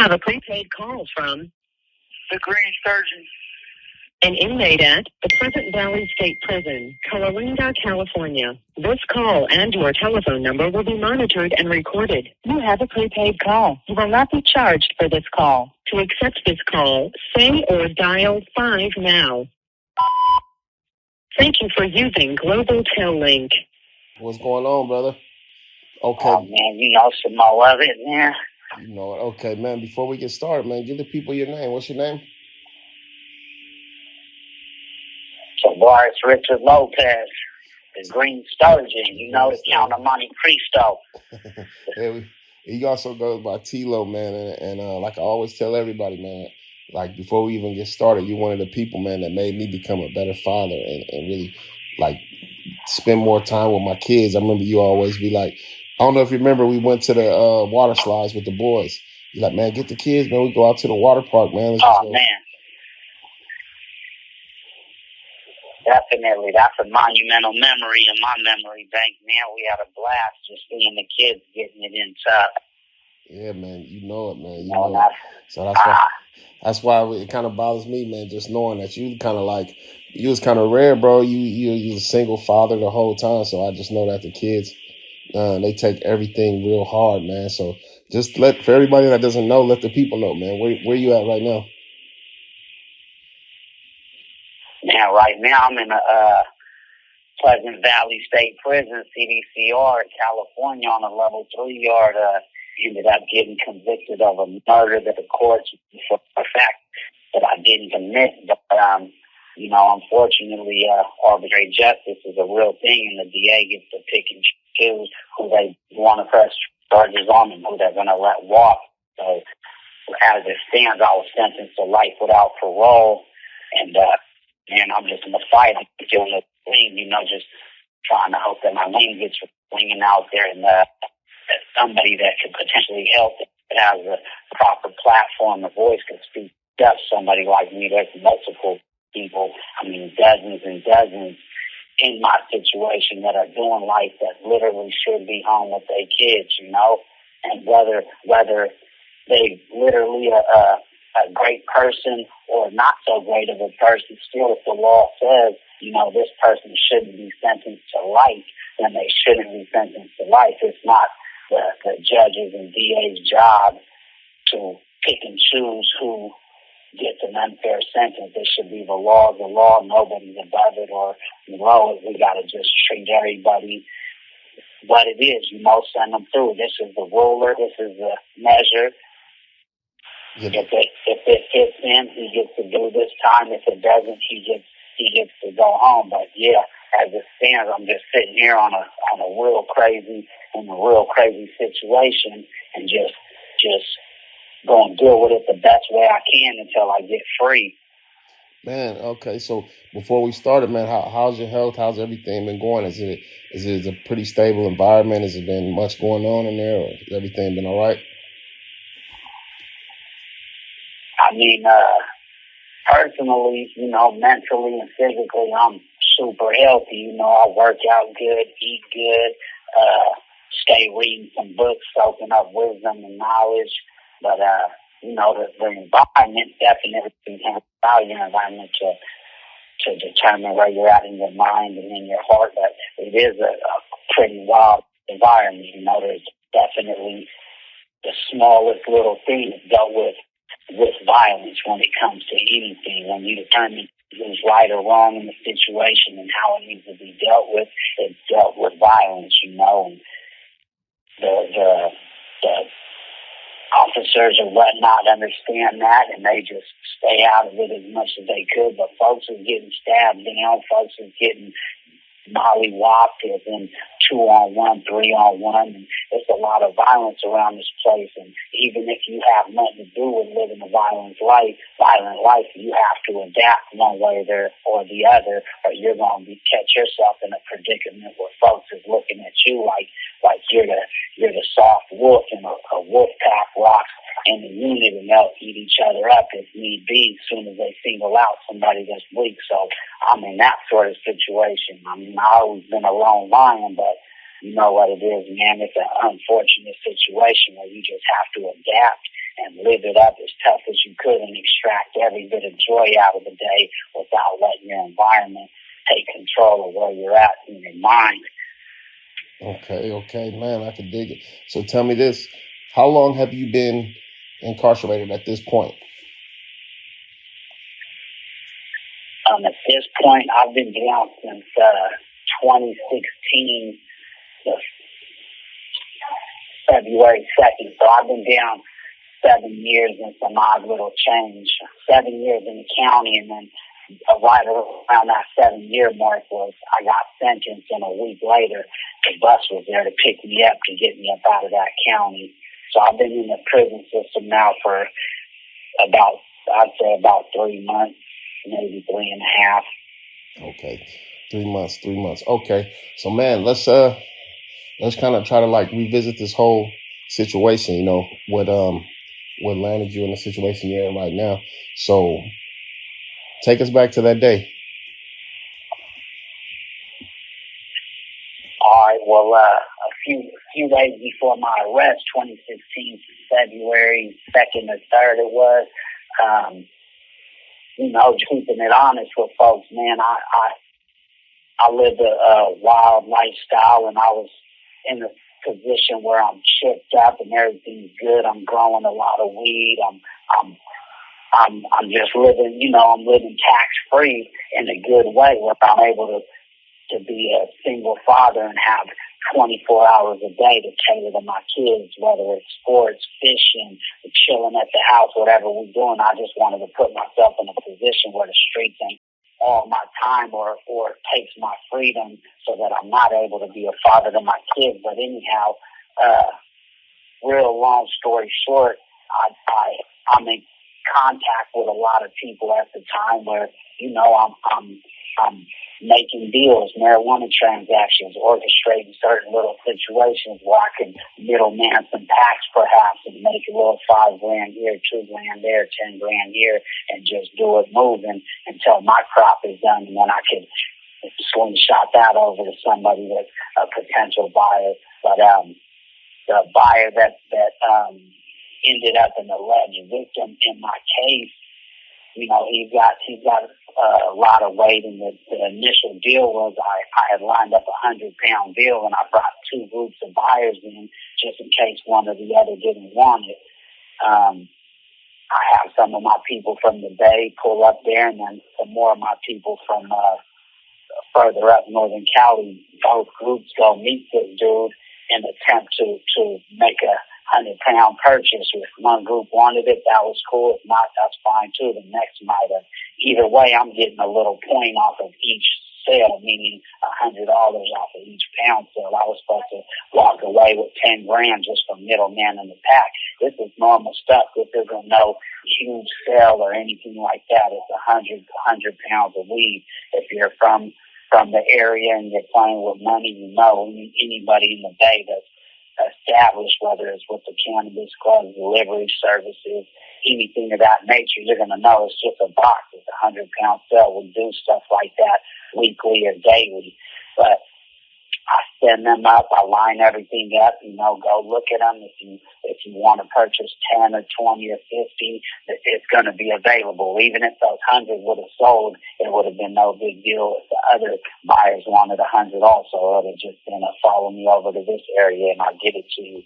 have a prepaid call from the Green Sturgeon. An inmate at the Pleasant Valley State Prison, Colorinda, California. This call and your telephone number will be monitored and recorded. You have a prepaid call. You will not be charged for this call. To accept this call, say or dial 5 now. Thank you for using Global Tel Link. What's going on, brother? Okay. Oh, man, you know some more of it, man. You know it. Okay, man, before we get started, man, give the people your name. What's your name? Tavares Lopez, the Green Sturgeon, you know, the Count of Monte Cristo. He also goes by T-Lo, man, and like I always tell everybody, man, like before we even get started, you're one of the people, man, that made me become a better father and really, like, spend more time with my kids. I remember you always be like, I don't know if you remember, we went to the water slides with the boys. You're like, man, get the kids, man, we go out to the water park, man. Let's oh, man. Definitely. That's a monumental memory in my memory bank, man. We had a blast just seeing the kids getting it inside. Yeah, man. You know it, man. You know know it. So that's why it kind of bothers me, man, just knowing that you kind of like, you was kind of rare, bro. You was a single father the whole time. So I just know that the kids, they take everything real hard, man. So just for everybody that doesn't know, let the people know, man. Where you at right now? Man, right now I'm in a Pleasant Valley State Prison, CDCR, in California, on a level 3 yard. Ended up getting convicted of a murder that the courts, for a fact that I didn't commit. But, you know, unfortunately, arbitrary justice is a real thing, and the DA gets to pick and choose who they want to press charges on and who they're going to let walk. So, as it stands, I was sentenced to life without parole, and man, I'm just in the fight, doing the thing, you know, just trying to hope that my name gets ringing out there and that somebody that could potentially help that has a proper platform, a voice could speak up. Somebody like me, there's multiple people, I mean, dozens and dozens in my situation that are doing life that literally should be home with their kids, you know, and whether they literally a great person or not so great of a person, still if the law says, you know, this person shouldn't be sentenced to life, then they shouldn't be sentenced to life. It's not the judges and DA's job to pick and choose who gets an unfair sentence. It should be the law. Nobody's above it or below it. We got to just treat everybody what it is, you know, send them through. This is the ruler. This is the measure. If it fits in, he gets to do this time. If it doesn't, he gets to go home. But yeah, as it stands, I'm just sitting here on a real crazy situation and just going to deal with it the best way I can until I get free. Man, okay. So before we started, man, how's your health? How's everything been going? Is it a pretty stable environment? Has it been much going on in there, or has everything been all right? I mean, personally, you know, mentally and physically, I'm super healthy. You know, I work out good, eat good, stay reading some books, soaking up wisdom and knowledge. But, you know, the environment definitely can allow your environment to determine where you're at in your mind and in your heart. But it is a pretty wild environment. You know, there's definitely the smallest little thing dealt with violence when it comes to anything. When you determine who's right or wrong in the situation and how it needs to be dealt with, it's dealt with violence, you know. And the officers or whatnot understand that, and they just stay out of it as much as they could. But folks are getting stabbed down, folks are getting mollywopped, as in 2-on-1, 3-on-1, and there's a lot of violence around this place. And even if you have nothing to do with living a violent life, you have to adapt one way or the other, or you're going to catch yourself in a predicament where folks is looking at you like you're the soft wolf, and a wolf pack rocks in the unit, and they'll eat each other up if need be as soon as they single out somebody that's weak. So I'm in that sort of situation. I mean, I've always been a lone lion, but you know what it is, man. It's an unfortunate situation where you just have to adapt and live it up as tough as you could and extract every bit of joy out of the day without letting your environment take control of where you're at in your mind. Okay, man, I can dig it. So tell me this, how long have you been incarcerated at this point? At this point, I've been down since 2016, February 2nd. So I've been down 7 years and some odd little change. 7 years in the county, and then right around that 7-year mark was I got sentenced, and a week later the bus was there to pick me up to get me up out of that county. So I've been in the prison system now for I'd say about 3 months, maybe 3.5. Okay, 3 months. Okay, so man, let's kind of try to like revisit this whole situation. You know what landed you in the situation you're in right now. So take us back to that day. All right. Well, a few days before my arrest, 2016, February 2nd or 3rd, it was. Keeping it honest with folks, man, I lived a wild lifestyle, and I was in a position where I'm chipped up and everything's good. I'm growing a lot of weed. I'm just living, I'm living tax free in a good way where I'm able to be a single father and have 24 hours a day to cater to my kids, whether it's sports, fishing, chilling at the house, whatever we're doing. I just wanted to put myself in a position where the streets ain't all my time or takes my freedom, so that I'm not able to be a father to my kids. But anyhow, real long story short, I'm in contact with a lot of people at the time where, I'm making deals, marijuana transactions, orchestrating certain little situations where I can middleman some tax perhaps and make a little $5,000 here, $2,000 there, $10,000 here, and just do it moving until my crop is done, and then I could slingshot that over to somebody that's a potential buyer. But the buyer that ended up an alleged victim in my case, he's got a lot of weight, and the initial deal was I had lined up a 100-pound deal, and I brought 2 groups of buyers in just in case one or the other didn't want it. I have some of my people from the Bay pull up there, and then some more of my people from further up Northern Cali. Both groups go meet this dude and attempt to make a 100-pound purchase. If one group wanted it, that was cool. If not, that's fine too. The next might have. Either way, I'm getting a little point off of each sale, meaning $100 off of each pound sale. I was supposed to walk away with $10,000 just from middleman in the pack. This is normal stuff. This isn't no huge sale or anything like that. It's 100 pounds of weed. If you're from the area and you're playing with money, anybody in the Bay that's established, whether it's with the cannabis club, delivery services, anything of that nature, you're going to know it's just a box. It's a 100-pound sale. We do stuff like that weekly or daily. But I send them up. I line everything up. Go look at them. If you want to purchase 10 or 20 or 50, it's going to be available. Even if those 100 would have sold, it would have been no big deal. If the other buyers wanted 100 also, it would have just been follow me over to this area and I'll give it to you.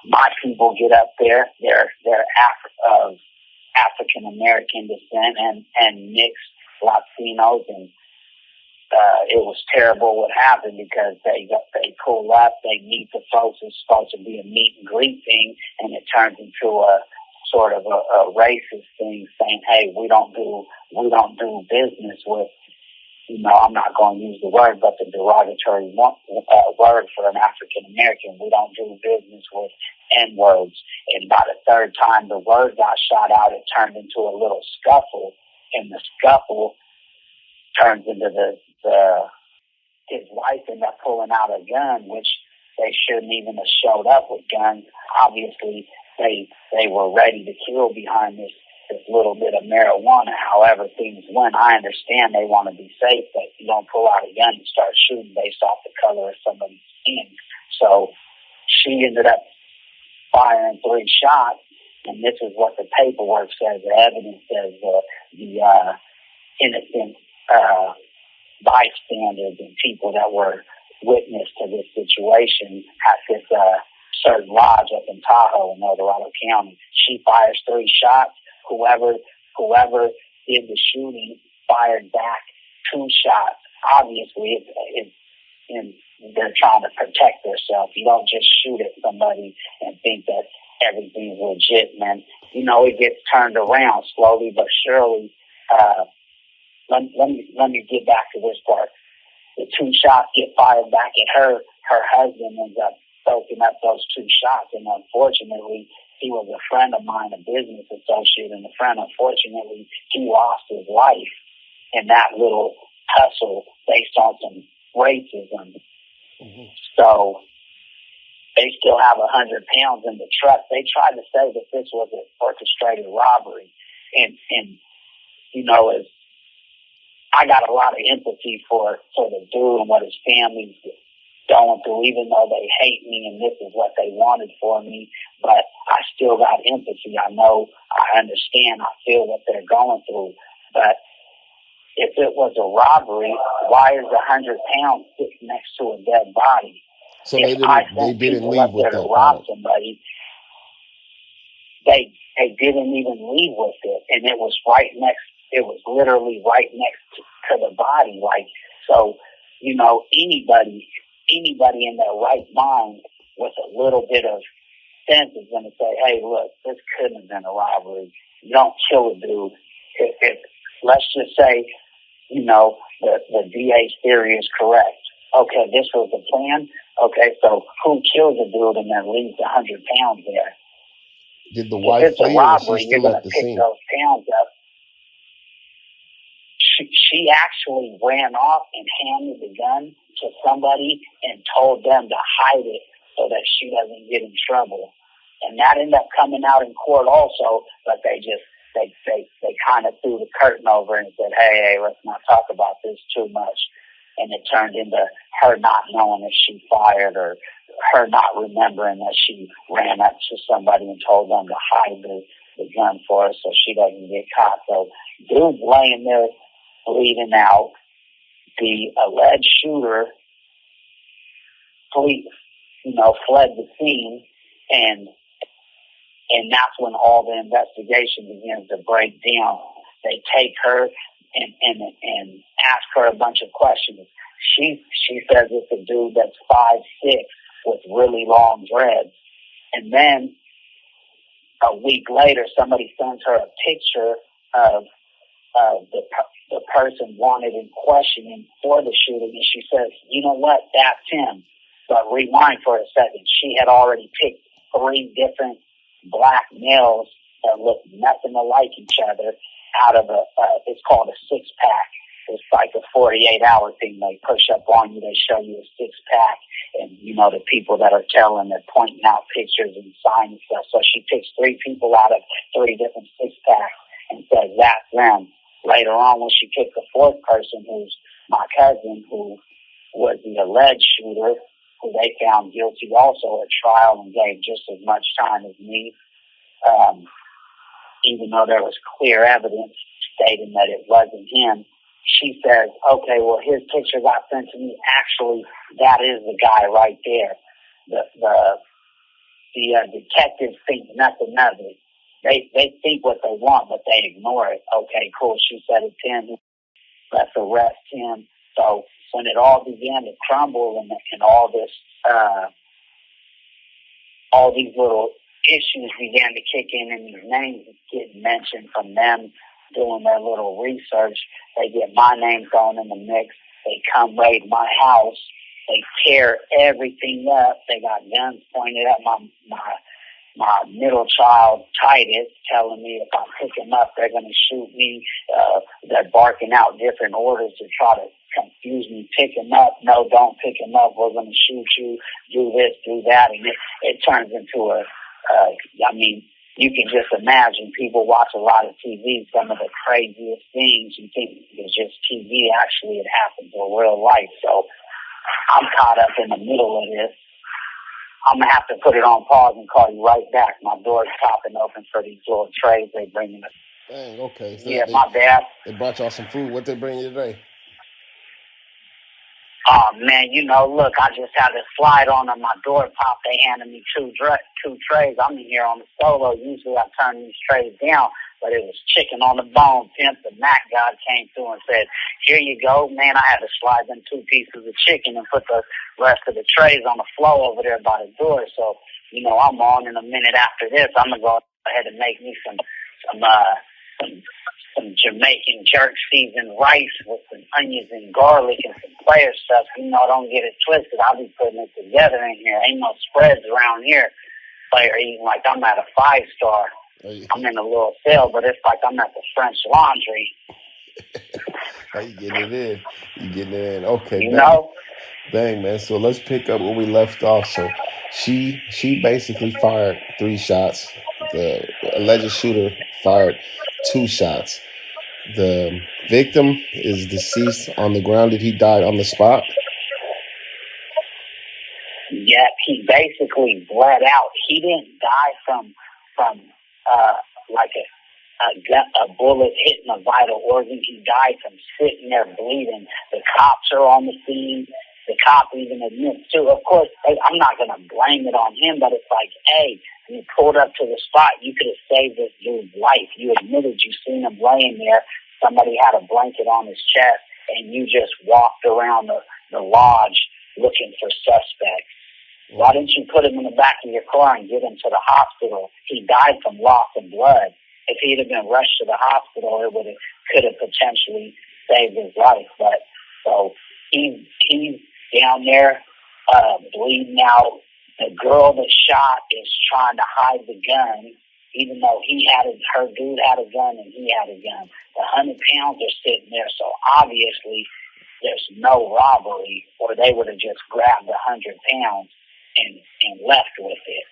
My people get up there. They're of African American descent and mixed Latinos, and it was terrible what happened because they pull up, they meet the folks. It's supposed to be a meet and greet thing, and it turns into a sort of a racist thing, saying, "Hey, we don't do business with." I'm not going to use the word, but the derogatory word for an African American. We don't do business with N-words. And by the third time the word got shot out, it turned into a little scuffle, and the scuffle turns into his wife ended up pulling out a gun, which they shouldn't even have showed up with guns. Obviously, they were ready to kill behind this little bit of marijuana. However things went, I understand they want to be safe, but you don't pull out a gun and start shooting based off the color of somebody's skin. So she ended up firing 3 shots, and this is what the paperwork says, the evidence says, the innocent bystanders and people that were witness to this situation at this certain lodge up in Tahoe in El Dorado County. She fires 3 shots. Whoever did the shooting fired back 2 shots. Obviously, they're trying to protect themselves. You don't just shoot at somebody and think that everything's legit, man. You know, it gets turned around slowly but surely. Let me get back to this part. The 2 shots get fired back at her. Her husband ends up soaking up those 2 shots, and unfortunately, he was a friend of mine, a business associate, and a friend. Unfortunately, he lost his life in that little tussle based on some racism. Mm-hmm. So they still have 100 pounds in the truck. They tried to say that this was an orchestrated robbery, and you know, I got a lot of empathy for the dude and what his family's going through, even though they hate me and this is what they wanted for me. But I still got empathy. I know, I understand, I feel what they're going through. But if it was a robbery, why is 100 pounds sitting next to a dead body? So they didn't leave with that product. Somebody, they didn't even leave with it, and it was right next. It was literally right next to the body. Like, so, you know, anybody in their right mind with a little bit of sense is going to say, hey, look, this couldn't have been a robbery. You don't kill a dude. If let's just say, you know, the DA's theory is correct. Okay, this was the plan. Okay, so who kills a dude and then leaves 100 pounds there? Did the wife flee, or was she still at the scene? Those pounds up. She actually ran off and handed the gun to somebody and told them to hide it so that she doesn't get in trouble. And that ended up coming out in court also, but they kind of threw the curtain over and said, hey, let's not talk about this too much. And it turned into her not knowing that she fired, or her not remembering that she ran up to somebody and told them to hide the gun for her so she doesn't get caught. So dude's laying there bleeding out. The alleged shooter fled the scene, and that's when all the investigation begins to break down. They take her and ask her a bunch of questions. She says it's a dude that's 5'6" with really long dreads. And then a week later, somebody sends her a picture of the person wanted in questioning for the shooting, and she says, you know what, that's him. But rewind for a second. She had already picked 3 different black males that looked nothing alike each other out of it's called a 6-pack. It's like a 48-hour thing. They push up on you, they show you a 6-pack, and you know, the people that are telling, they're pointing out pictures and signs and stuff. So she picks 3 people out of 3 different 6-packs and says, that's them. Later on, when she picked the 4th person, who's my cousin, who was the alleged shooter, who they found guilty also at trial and gave just as much time as me, even though there was clear evidence stating that it wasn't him. She says, okay, well, his picture got sent to me. Actually, that is the guy right there. The detectives think nothing of it. They think what they want, but they ignore it. Okay, cool. She said it's him. Let's arrest him. So when it all began to crumble and all this, all these little issues began to kick in, and these names get mentioned from them doing their little research, they get my name thrown in the mix. They come raid my house. They tear everything up. They got guns pointed at my middle child, Titus, telling me if I pick him up, they're going to shoot me. They're barking out different orders to try to confuse me. Pick him up. No, don't pick him up. We're going to shoot you. Do this, do that. And it turns into you can just imagine. People watch a lot of TV. Some of the craziest things you think is just TV. Actually, it happens in real life. So I'm caught up in the middle of this. I'm going to have to put it on pause and call you right back. My door's popping open for these little trays they bring in. Dang, okay. So Yeah, my bad. They brought y'all some food. What they bring you today? Oh, man, look, I just had to slide on them. My door popped. They handed me two trays. I'm in here on the solo. Usually I turn these trays down, but it was chicken on the bone. Pimp, the Mac God came through and said, here you go. Man, I had to slide them 2 pieces of chicken and put the rest of the trays on the floor over there by the door. So, I'm on in a minute after this. I'm going to go ahead and make me some Jamaican jerk seasoned rice with some onions and garlic and some player stuff. Don't get it twisted. I'll be putting it together in here. Ain't no spreads around here. Player eating like I'm at a 5-star. I'm in a little cell, but it's like I'm at the French Laundry. How you getting it in? You getting it in. Okay, Dang, man. So let's pick up where we left off. So she basically fired 3 shots. The alleged shooter fired 2 shots. The victim is deceased on the ground. Did he die on the spot? Yeah, he basically bled out. He didn't die from like a bullet hitting a vital organ. He died from sitting there bleeding. The cops are on the scene. The cop even admits to, of course, I'm not going to blame it on him, but it's like, hey, you pulled up to the spot. You could have saved this dude's life. You admitted you seen him laying there. Somebody had a blanket on his chest, and you just walked around the lodge looking for suspects. Why didn't you put him in the back of your car and get him to the hospital? He died from loss of blood. If he'd have been rushed to the hospital, it could have potentially saved his life. But so he's down there bleeding out. The girl that shot is trying to hide the gun, even though her dude had a gun and he had a gun. The 100 pounds are sitting there, so obviously there's no robbery, or they would have just grabbed the 100 pounds and left with it.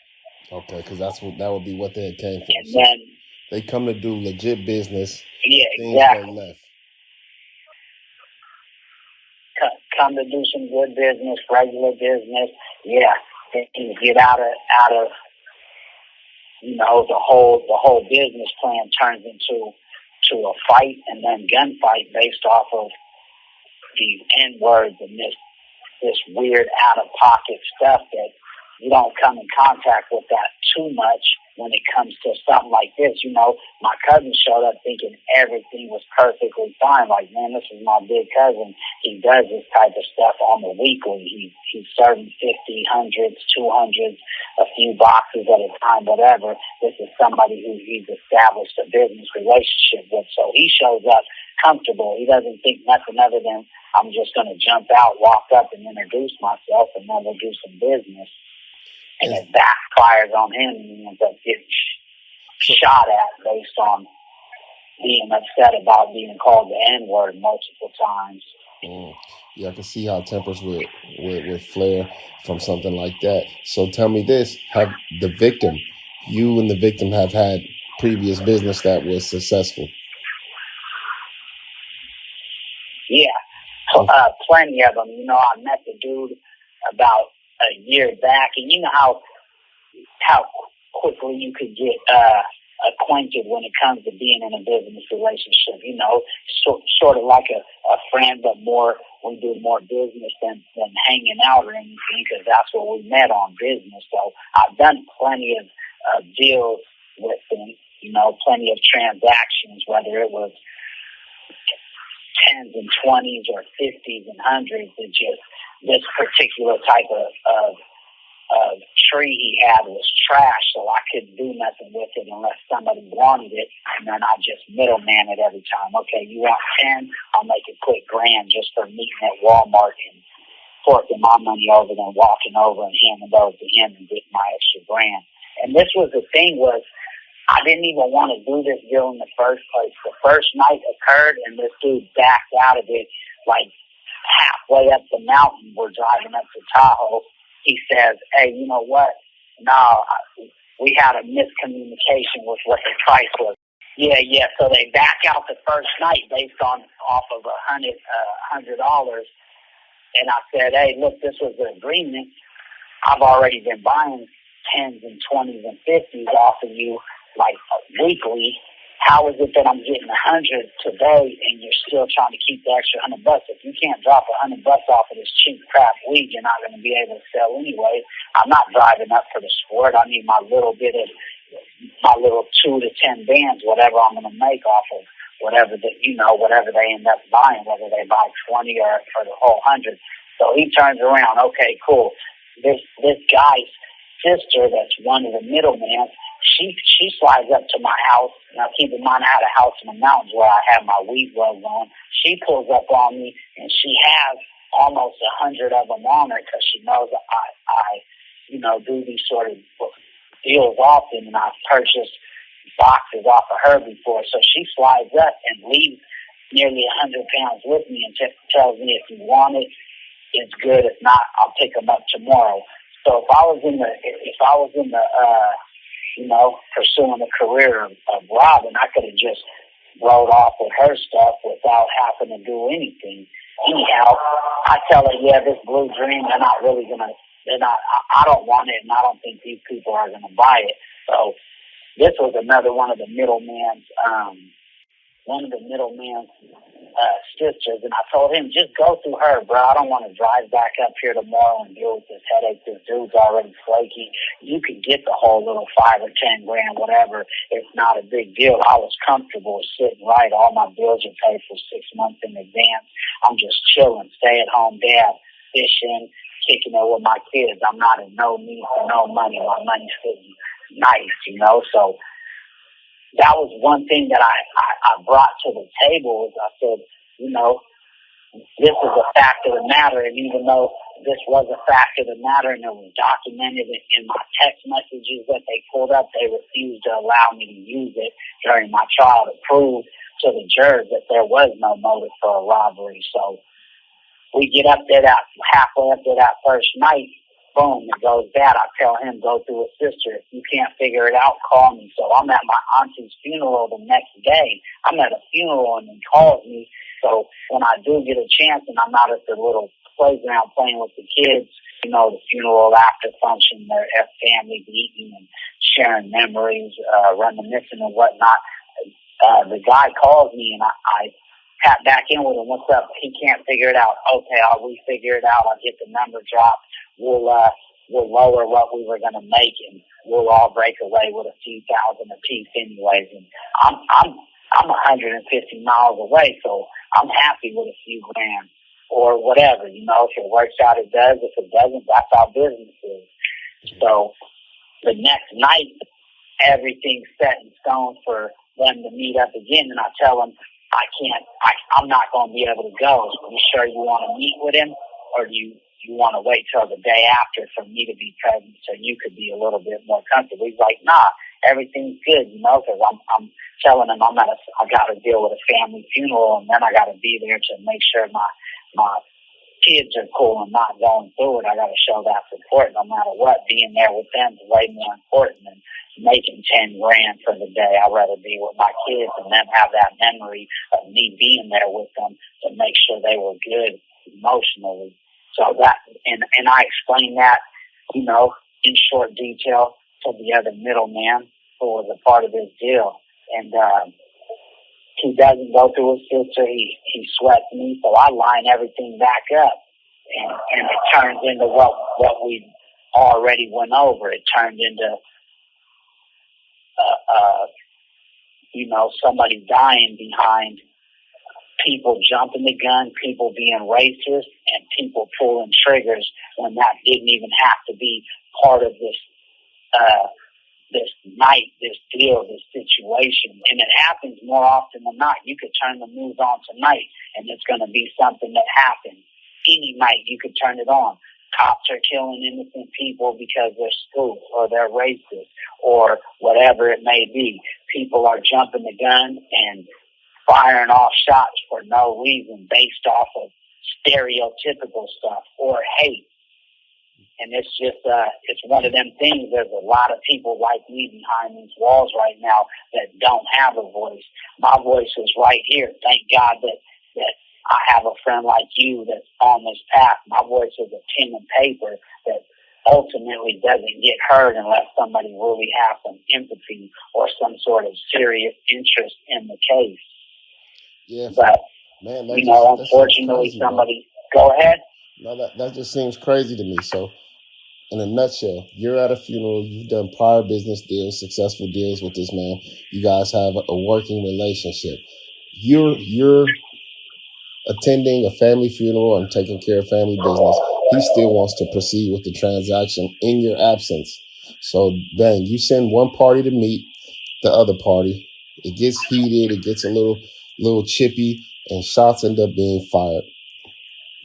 Okay, because that would be what they had came for. And then they come to do legit business. Yeah, things exactly. Go left. Come to do some good business, regular business. Yeah, and get out of the whole business plan turns into a fight and then gunfight based off of these N-words and this weird out-of-pocket stuff that you don't come in contact with that too much when it comes to something like this. My cousin showed up thinking everything was perfectly fine. Like, man, this is my big cousin. He does this type of stuff on the weekly. He's serving 50, 100s, 200s, a few boxes at a time, whatever. This is somebody who he's established a business relationship with. So he shows up comfortable. He doesn't think nothing other than, I'm just going to jump out, walk up, and introduce myself, and then we'll do some business. And it backfires on him, and he ends up getting shot at based on being upset about being called the N-word multiple times. Yeah, I can see how tempers would flare from something like that. So tell me this: have you and the victim have had previous business that was successful? Yeah, plenty of them. I met the dude about a year back, and you know how quickly you could get acquainted when it comes to being in a business relationship. Sort of like a friend, but we do more business than hanging out or anything, because that's what we met on, business. So I've done plenty of deals with them. Plenty of transactions, whether it was 10s and 20s or 50s and 100s. It just, this particular type of tree he had was trash, so I couldn't do nothing with it unless somebody wanted it, and then I just middleman it every time. Okay, you want 10? I'll make a quick grand just for meeting at Walmart and forking my money over, then walking over and handing those to him and getting my extra grand. And this was the thing, was I didn't even want to do this deal in the first place. The first night occurred, and this dude backed out of it like halfway up the mountain. We're driving up to Tahoe. He says, hey, you know what? No, we had a miscommunication with what the price was. Yeah. So they back out the first night based off of $100. And I said, hey, look, this was the agreement. I've already been buying 10s and 20s and 50s off of you like weekly. How is it that I'm getting 100 today and you're still trying to keep the extra $100? If you can't drop $100 off of this cheap crap weed, you're not going to be able to sell anyway. I'm not driving up for the sport. I need my little 2 to 10 bands, whatever I'm going to make off of whatever whatever they end up buying, whether they buy 20 or for the whole 100. So he turns around. Okay, cool. This guy's sister, that's one of the middlemen, she slides up to my house. Now, keep in mind, I had a house in the mountains where I have my weed gloves on. She pulls up on me, and she has almost 100 of them on her because she knows I do these sort of deals often, and I've purchased boxes off of her before. So she slides up and leaves nearly 100 pounds with me and tells me, if you want it, it's good. If not, I'll pick them up tomorrow. So if I was in the pursuing a career of robbing, I could have just rode off with her stuff without having to do anything. Anyhow, I tell her, yeah, this blue dream, I don't want it, and I don't think these people are going to buy it. So this was another one of the middleman's sisters, and I told him, just go through her, bro. I don't want to drive back up here tomorrow and deal with this headache. This dude's already flaky. You could get the whole little 5 or 10 grand, whatever. It's not a big deal. I was comfortable sitting right. All my bills are paid for 6 months in advance. I'm just chilling, stay-at-home dad, fishing, kicking it with my kids. I'm not in no need for no money. My money's sitting nice, So that was one thing that I brought to the table. Is I said, this is a fact of the matter, and even though this was a fact of the matter and it was documented in my text messages that they pulled up, they refused to allow me to use it during my trial to prove to the jurors that there was no motive for a robbery. So we get up there halfway up there that first night, boom, it goes bad. I tell him, go through his sister. If you can't figure it out, call me. So I'm at my auntie's funeral the next day. I'm at a funeral and he calls me. So when I do get a chance and I'm out at the little playground playing with the kids, the funeral after function, they're at family eating and sharing memories, reminiscing and whatnot. The guy calls me and I tap back in with him. What's up? He can't figure it out. Okay, I'll refigure it out. I'll get the number dropped. We'll lower what we were going to make, and we'll all break away with a few thousand apiece anyways. And I'm 150 miles away, so I'm happy with a few grand or whatever. If it works out, it does. If it doesn't, that's how business is. So the next night, everything's set in stone for them to meet up again, and I tell them, I'm not going to be able to go. So are you sure you want to meet with him, or do you want to wait till the day after for me to be present so you could be a little bit more comfortable? He's like, nah, everything's good, because I'm telling him I got to deal with a family funeral, and then I got to be there to make sure my kids are cool and not going through it. I got to show that support no matter what. Being there with them is way more important than making 10 grand for the day. I'd rather be with my kids and them have that memory of me being there with them to make sure they were good emotionally. So that, and I explained that, in short detail to the other middleman who was a part of this deal. And he doesn't go through his sister. He sweats me, so I line everything back up. And it turns into what we already went over. It turned into somebody dying behind people jumping the gun, people being racist, and people pulling triggers when that didn't even have to be part of this night, this deal, this situation. And it happens more often than not. You could turn the news on tonight, and it's going to be something that happened. Any night you could turn it on. Cops are killing innocent people because they're spooked or they're racist or whatever it may be. People are jumping the gun and firing off shots for no reason based off of stereotypical stuff or hate. And it's just, it's one of them things. There's a lot of people like me behind these walls right now that don't have a voice. My voice is right here. Thank God that I have a friend like you that's on this path. My voice is a pen and paper that ultimately doesn't get heard unless somebody really has some empathy or some sort of serious interest in the case. Yeah, but man, unfortunately, crazy, somebody go ahead. No, that just seems crazy to me. So, in a nutshell, you're at a funeral. You've done prior business deals, successful deals with this man. You guys have a working relationship. You're attending a family funeral and taking care of family business. He still wants to proceed with the transaction in your absence. So then you send one party to meet the other party. It gets heated. It gets a little chippy, and shots end up being fired.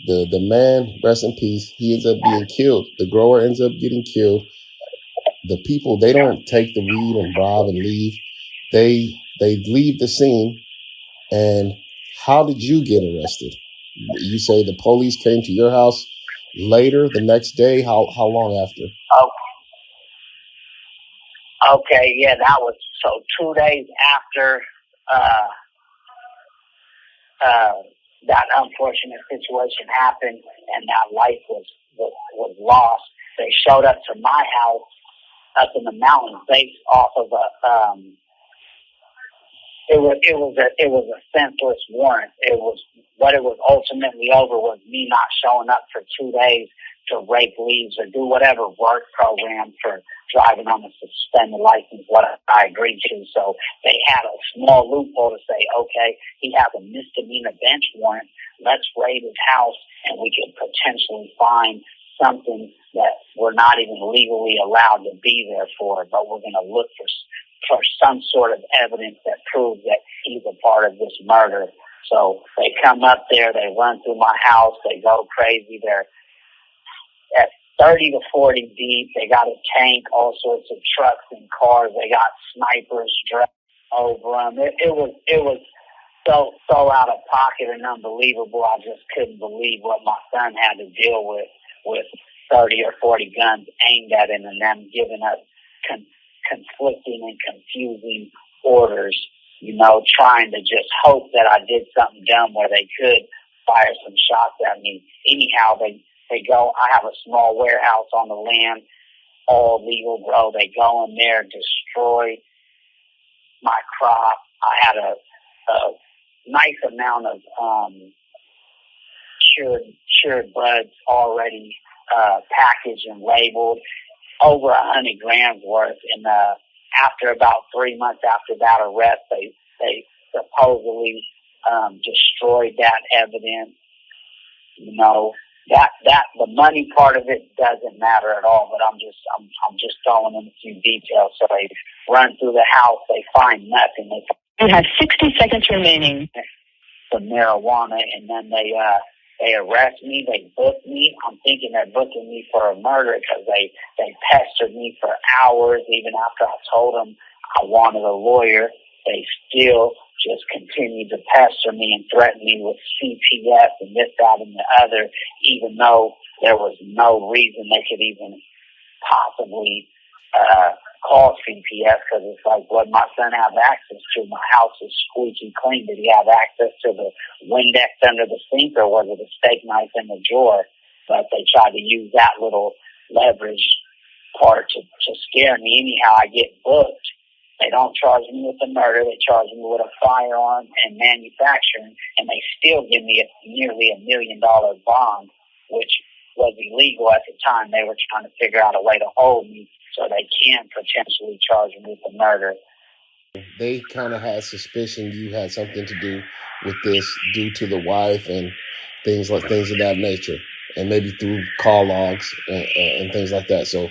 The man, rest in peace, he ends up being killed. The grower ends up getting killed. The people, they don't take the weed and bribe and leave. They leave the scene. And how did you get arrested? You say the police came to your house later, the next day. How long after? Okay, yeah, that was so 2 days after that unfortunate situation happened and that life was lost. They showed up to my house up in the mountains based off of it was a senseless warrant. It was what it was ultimately over was me not showing up for 2 days to rake leaves or do whatever work program for driving on a suspended license, what I agreed to. So they had a small loophole to say, okay, he has a misdemeanor bench warrant. Let's raid his house and we could potentially find something that we're not even legally allowed to be there for, but we're going to look for some sort of evidence that proves that he's a part of this murder. So they come up there, they run through my house, they go crazy. They're at 30 to 40 deep. They got a tank, all sorts of trucks and cars. They got snipers dressed over them. It was so out of pocket and unbelievable. I just couldn't believe what my son had to deal with 30 or 40 guns aimed at him and them giving us conflicting and confusing orders, trying to just hope that I did something dumb where they could fire some shots at me. Anyhow, they go, I have a small warehouse on the land, all legal grow. They go in there, destroy my crop. I had a nice amount of cured buds already packaged and labeled, over 100 grams worth. And after about 3 months after that arrest, they supposedly destroyed that evidence. That the money part of it doesn't matter at all. But I'm just throwing in a few details. So they run through the house, they find nothing. You have 60 seconds remaining. Some marijuana, and then they arrest me, they book me. I'm thinking they're booking me for a murder because they pestered me for hours. Even after I told them I wanted a lawyer, they still just continued to pester me and threaten me with CPS and this, that, and the other, even though there was no reason they could even possibly call CPS, because it's like, what my son have access to? My house is squeaky clean. Did he have access to the Windex under the sink, or was it a steak knife in the drawer? But they tried to use that little leverage part to scare me. Anyhow, I get booked. They don't charge me with the murder. They charge me with a firearm and manufacturing, and they still give me nearly $1 million bond, which was illegal at the time. They were trying to figure out a way to hold me so they can potentially charge me with the murder. They kind of had suspicion you had something to do with this due to the wife and things of that nature, and maybe through call logs and things like that. So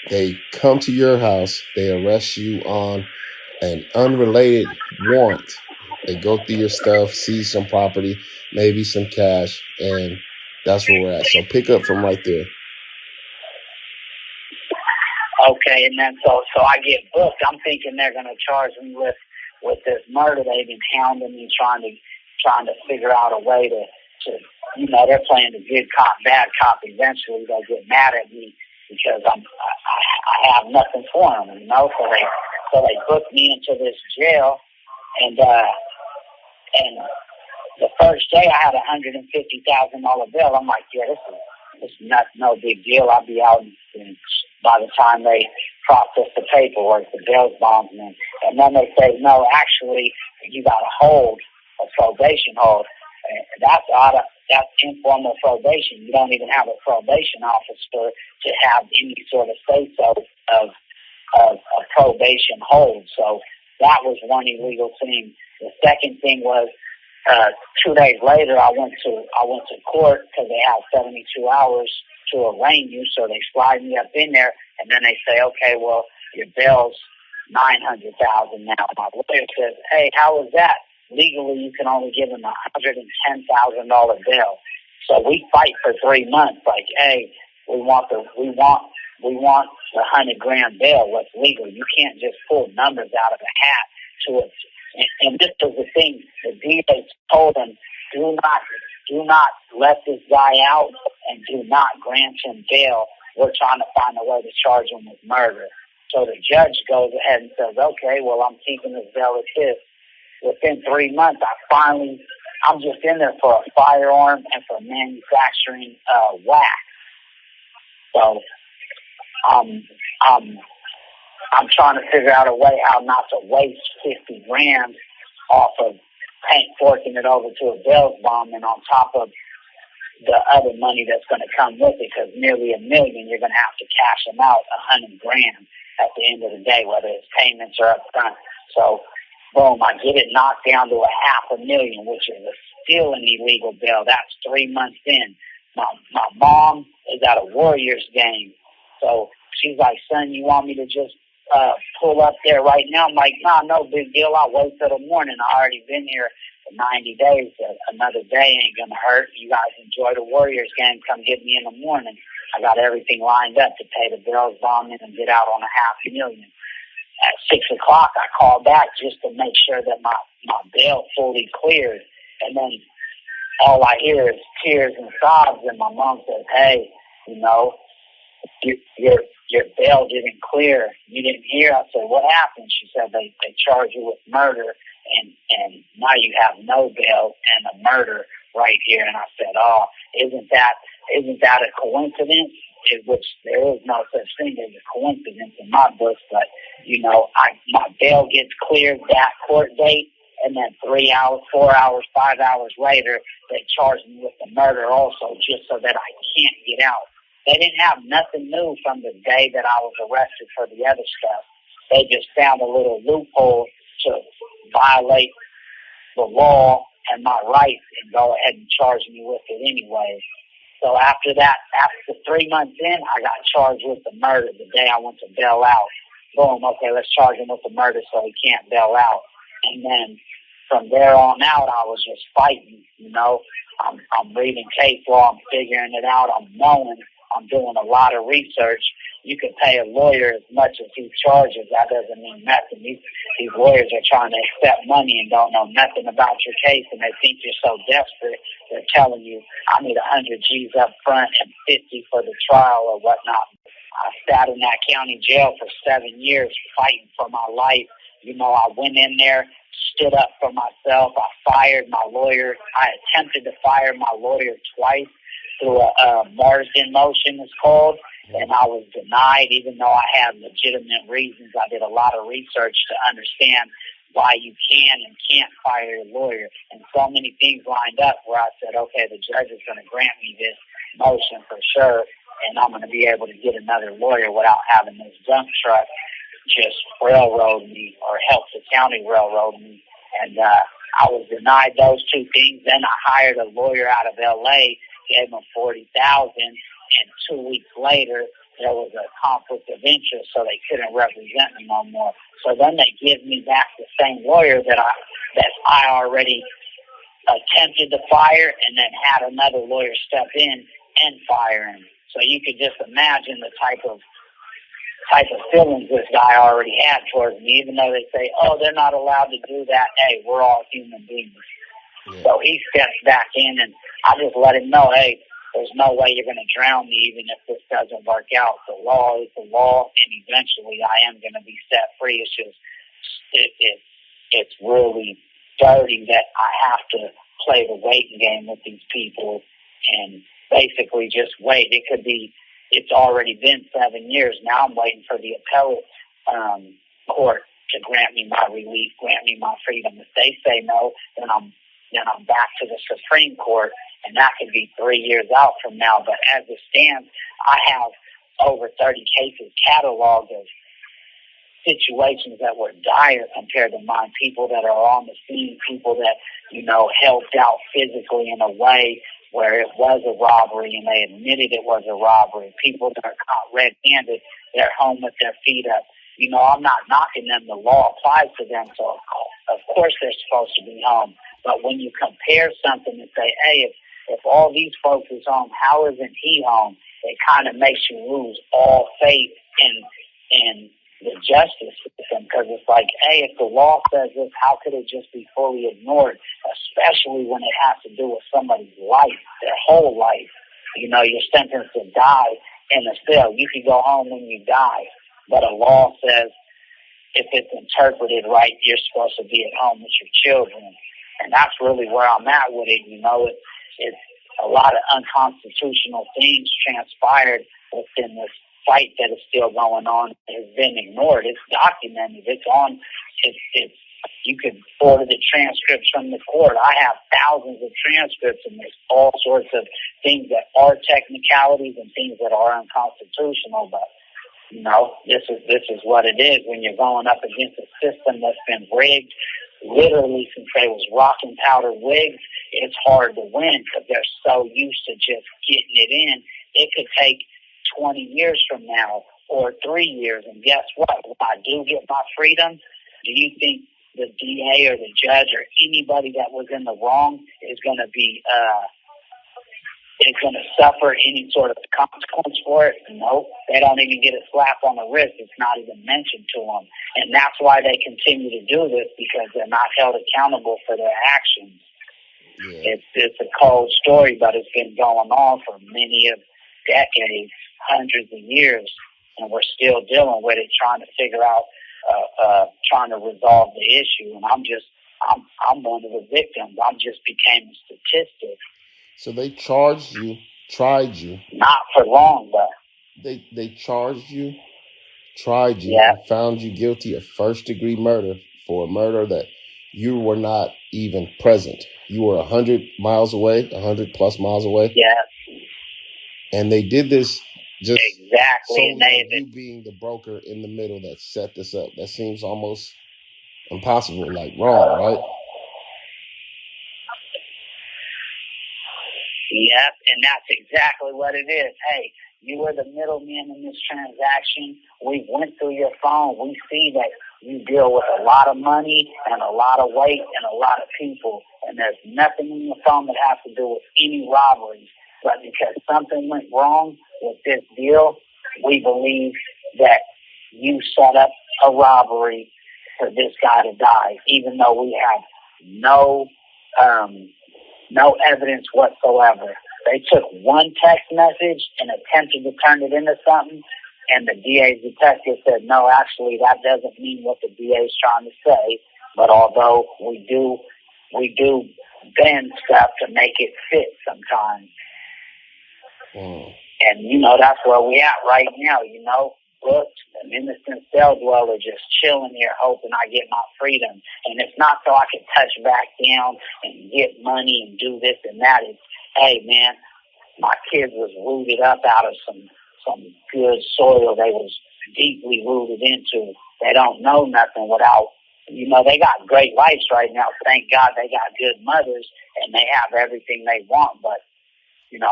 they come to your house, they arrest you on an unrelated warrant. They go through your stuff, seize some property, maybe some cash, and that's where we're at. So pick up from right there. Okay, and then so I get booked. I'm thinking they're going to charge me with this murder. They've been hounding me, trying to figure out a way to they're playing the good cop, bad cop. Eventually, they get mad at me because I have nothing for them, So they booked me into this jail, and the first day I had $150,000 bill. I'm like, yeah, this is no big deal. I'll be out in and by the time they process the paperwork, the bail's bombs in. And then they say, no, actually, you got to hold a probation hold. That's informal probation. You don't even have a probation officer to have any sort of say-so of probation hold. So that was one illegal thing. The second thing was 2 days later, I went to court because they have 72 hours to arraign you. So they slide me up in there, and then they say, okay, well, your bail's $900,000 now. My lawyer says, hey, how is that? Legally, you can only give them $110,000 bail. So we fight for 3 months. Like, hey, we want the $100,000 bail. What's legal? You can't just pull numbers out of a hat to it. And this was the thing. The DA told him, do not let this guy out, and do not grant him bail. We're trying to find a way to charge him with murder. So the judge goes ahead and says, okay, well, I'm keeping this bail as his. Within 3 months, I'm just in there for a firearm and for manufacturing wax. So I'm trying to figure out a way how not to waste $50,000 off of forking it over to a bail bond, and on top of the other money that's going to come with it, because nearly $1 million, you're going to have to cash them out $100,000 at the end of the day, whether it's payments or up front. So, boom, I get it knocked down to $500,000, which is still an illegal bail. That's 3 months in. My mom is at a Warriors game. So she's like, son, you want me to just pull up there right now? I'm like, nah, no big deal. I'll wait till the morning. I already been here for 90 days. Another day ain't going to hurt. You guys enjoy the Warriors game. Come get me in the morning. I got everything lined up to pay the bills, bomb in, and get out on $500,000. At 6 o'clock, I called back just to make sure that my bail fully cleared. And then all I hear is tears and sobs. And my mom says, hey, you know, your bail didn't clear. You didn't hear. I said, what happened? She said, they charge you with murder, and now you have no bail and a murder right here. And I said, oh, isn't that a coincidence? Which there is no such thing as a coincidence in my book, but you know, my bail gets cleared that court date, and then 3 hours, 4 hours, 5 hours later, they charge me with the murder also, just so that I can't get out. They didn't have nothing new from the day that I was arrested for the other stuff. They just found a little loophole to violate the law and my rights and go ahead and charge me with it anyway. So after that, after 3 months in, I got charged with the murder the day I went to bail out. Boom, okay, let's charge him with the murder so he can't bail out. And then from there on out, I was just fighting, you know. I'm reading case law, I'm figuring it out, I'm knowing, I'm doing a lot of research. You can pay a lawyer as much as he charges. That doesn't mean nothing. These lawyers are trying to accept money and don't know nothing about your case, and they think you're so desperate. They're telling you, I need 100 G's up front and 50 for the trial or whatnot. I sat in that county jail for 7 years fighting for my life. You know, I went in there, stood up for myself. I fired my lawyer. I attempted to fire my lawyer twice through a Marsden motion, it's called, and I was denied, even though I had legitimate reasons. I did a lot of research to understand why you can and can't fire your lawyer, and so many things lined up where I said, okay, the judge is going to grant me this motion for sure, and I'm going to be able to get another lawyer without having this dump truck just railroad me or help the county railroad me. And I was denied those two things. Then I hired a lawyer out of L.A., gave him $40,000, and 2 weeks later there was a conflict of interest, so they couldn't represent me no more. So then they give me back the same lawyer that I already attempted to fire, and then had another lawyer step in and fire him. So you could just imagine the type of feelings this guy already had towards me, even though they say, oh, they're not allowed to do that. Hey, we're all human beings. Yeah. So he steps back in, and I just let him know, hey, there's no way you're going to drown me even if this doesn't work out. The law is the law, and eventually I am going to be set free. It's just, it's really dirty that I have to play the waiting game with these people and basically just wait. It could be it's already been 7 years. Now I'm waiting for the appellate court to grant me my relief, grant me my freedom. If they say no, then I'm back to the Supreme Court, and that could be 3 years out from now. But as it stands, I have over 30 cases cataloged of situations that were dire compared to mine. People that are on the scene, people that, helped out physically in a way where it was a robbery and they admitted it was a robbery. People that are caught red-handed, they're home with their feet up. I'm not knocking them. The law applies to them, so of course they're supposed to be home. But when you compare something and say, hey, if all these folks is home, how isn't he home? It kind of makes you lose all faith in the justice system, because it's like, hey, if the law says this, how could it just be fully ignored, especially when it has to do with somebody's life, their whole life? You're sentenced to die in a cell. You can go home when you die, but a law says if it's interpreted right, you're supposed to be at home with your children. And that's really where I'm at with it. It's a lot of unconstitutional things transpired within this fight that is still going on. Has been ignored. It's documented. It's on. It's you can order the transcripts from the court. I have thousands of transcripts, and there's all sorts of things that are technicalities and things that are unconstitutional. But this is what it is when you're going up against a system that's been rigged. Literally, since they was rocking powder wigs, it's hard to win because they're so used to just getting it in. It could take 20 years from now or 3 years, and guess what? When I do get my freedom, do you think the DA or the judge or anybody that was in the wrong is going to be going to suffer any sort of consequence for it? No, they don't even get a slap on the wrist. It's not even mentioned to them. And that's why they continue to do this, because they're not held accountable for their actions. Yeah. It's a cold story, but it's been going on for many of decades, hundreds of years, and we're still dealing with it, trying to figure out, trying to resolve the issue. And I'm one of the victims. I just became a statistic. So they tried you. Not for long, but they charged you, tried you, yeah, and found you guilty of first-degree murder for a murder that you were not even present. You were 100 miles away, 100 plus miles away. Yeah. And they did this just exactly. solely you being the broker in the middle that set this up. That seems almost impossible, like wrong, right? Yep, and that's exactly what it is. Hey, you were the middleman in this transaction. We went through your phone. We see that you deal with a lot of money and a lot of weight and a lot of people, and there's nothing in your phone that has to do with any robberies. But because something went wrong with this deal, we believe that you set up a robbery for this guy to die, even though we have no evidence whatsoever. They took one text message and attempted to turn it into something, and the DA's detective said, no, actually, that doesn't mean what the DA is trying to say. But although we do bend stuff to make it fit sometimes. And, that's where we at right now, Look, an innocent cell dweller just chilling here hoping I get my freedom. And it's not so I can touch back down and get money and do this and that. It's, hey, man, my kids was rooted up out of some good soil they was deeply rooted into. They don't know nothing without, they got great lives right now. Thank God they got good mothers and they have everything they want. But,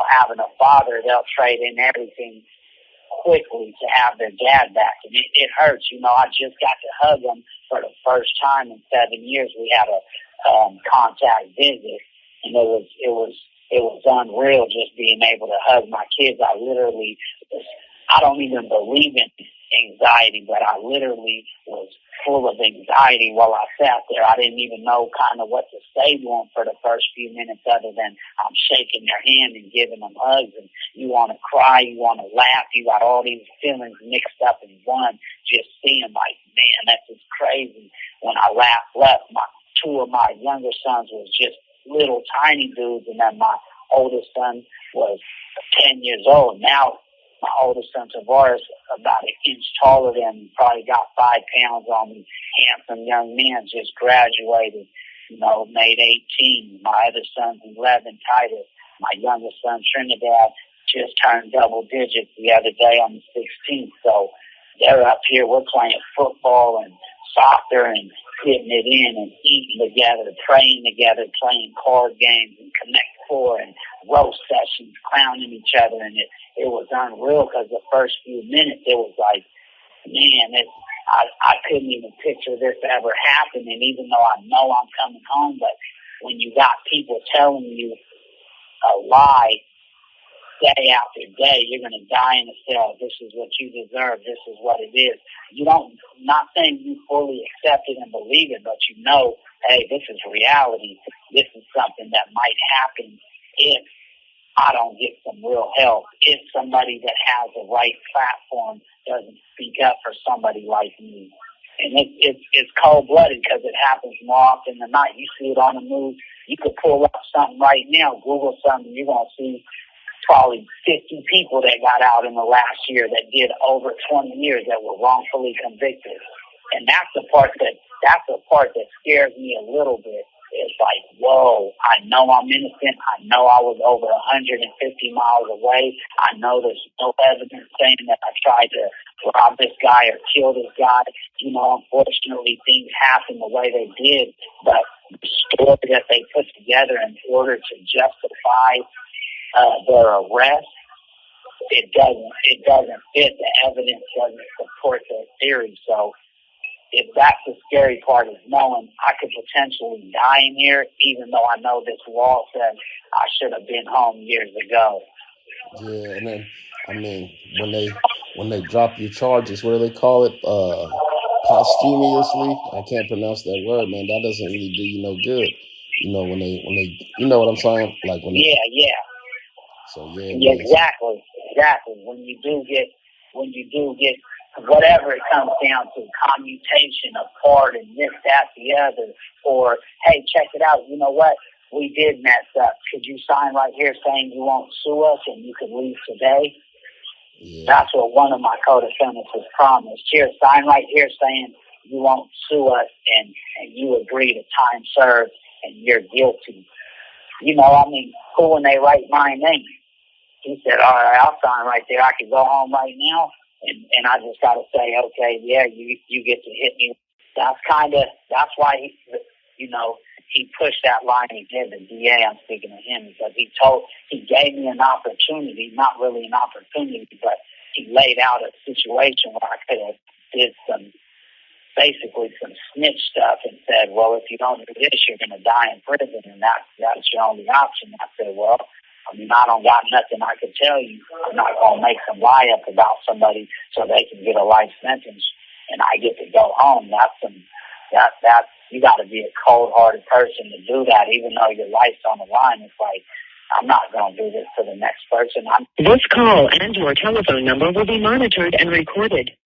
having a father, they'll trade in everything quickly to have their dad back, and it hurts. I just got to hug him for the first time in 7 years. We had a contact visit, and it was unreal just being able to hug my kids. I don't even believe in anxiety, but I literally was full of anxiety while I sat there. I didn't even know kind of what to say to them for the first few minutes, other than I'm shaking their hand and giving them hugs, and you want to cry, you want to laugh, you got all these feelings mixed up in one, just seeing like, man, that's just crazy. When I left, two of my younger sons was just little tiny dudes, and then my oldest son was 10 years old. Now My oldest son, Tavares, about an inch taller than me, probably got 5 pounds on me. Handsome young man, just graduated, made 18. My other son's 11, Titus. My youngest son, Trinidad, just turned double digits the other day on the 16th. So they're up here. We're playing football and soccer and getting it in and eating together, praying together, playing card games and Connect Four and roast sessions, clowning each other. And it was unreal because the first few minutes it was like, man, I couldn't even picture this ever happening, even though I know I'm coming home. But when you got people telling you a lie day after day, you're going to die in a cell. This is what you deserve. This is what it is. Not saying you fully accept it and believe it, but hey, this is reality. This is something that might happen if I don't get some real help, if somebody that has the right platform doesn't speak up for somebody like me. And it's cold-blooded because it happens more often than not. You see it on the news. You could pull up something right now, Google something, you're going to see probably 50 people that got out in the last year that did over 20 years that were wrongfully convicted. And that's the part that scares me a little bit. It's like, whoa, I know I'm innocent. I know I was over 150 miles away. I know there's no evidence saying that I tried to rob this guy or kill this guy. Unfortunately, things happen the way they did. But the story that they put together in order to justify their arrest, it doesn't fit. The evidence doesn't support their theory. So if that's the scary part, is knowing I could potentially die in here, even though I know this law says I should have been home years ago. Yeah, and then when they drop your charges, what do they call it? Posthumously. I can't pronounce that word, man. That doesn't really do you no good. When they you know what I'm saying? Like when yeah. So yeah, Yeah, man. exactly. When you do get whatever it comes down to, commutation, a pardon, this, that, the other, or hey, check it out. You know what? We did mess up. Could you sign right here saying you won't sue us and you could leave today? Yeah. That's what one of my co-defendants was promised. Here, sign right here saying you won't sue us and you agree to time served and you're guilty. Who when they write my name? He said, all right, I'll sign right there. I can go home right now. And I just got to say, okay, yeah, you get to hit me. That's why he pushed that line he did, the DA, I'm speaking to him, because he gave me an opportunity, not really an opportunity, but he laid out a situation where I could have did some snitch stuff and said, well, if you don't do this, you're going to die in prison, and that's your only option. I said, well, I don't got nothing I could tell you. I'm not going to make some lie up about somebody so they can get a life sentence and I get to go home. You got to be a cold-hearted person to do that, even though your life's on the line. It's like, I'm not going to do this to the next person. This call and your telephone number will be monitored and recorded.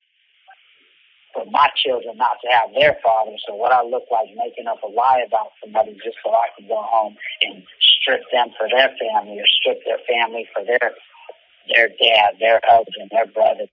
For my children not to have their father, so what I look like making up a lie about somebody just so I can go home and strip them for their family or strip their family for their dad, their husband, their brother,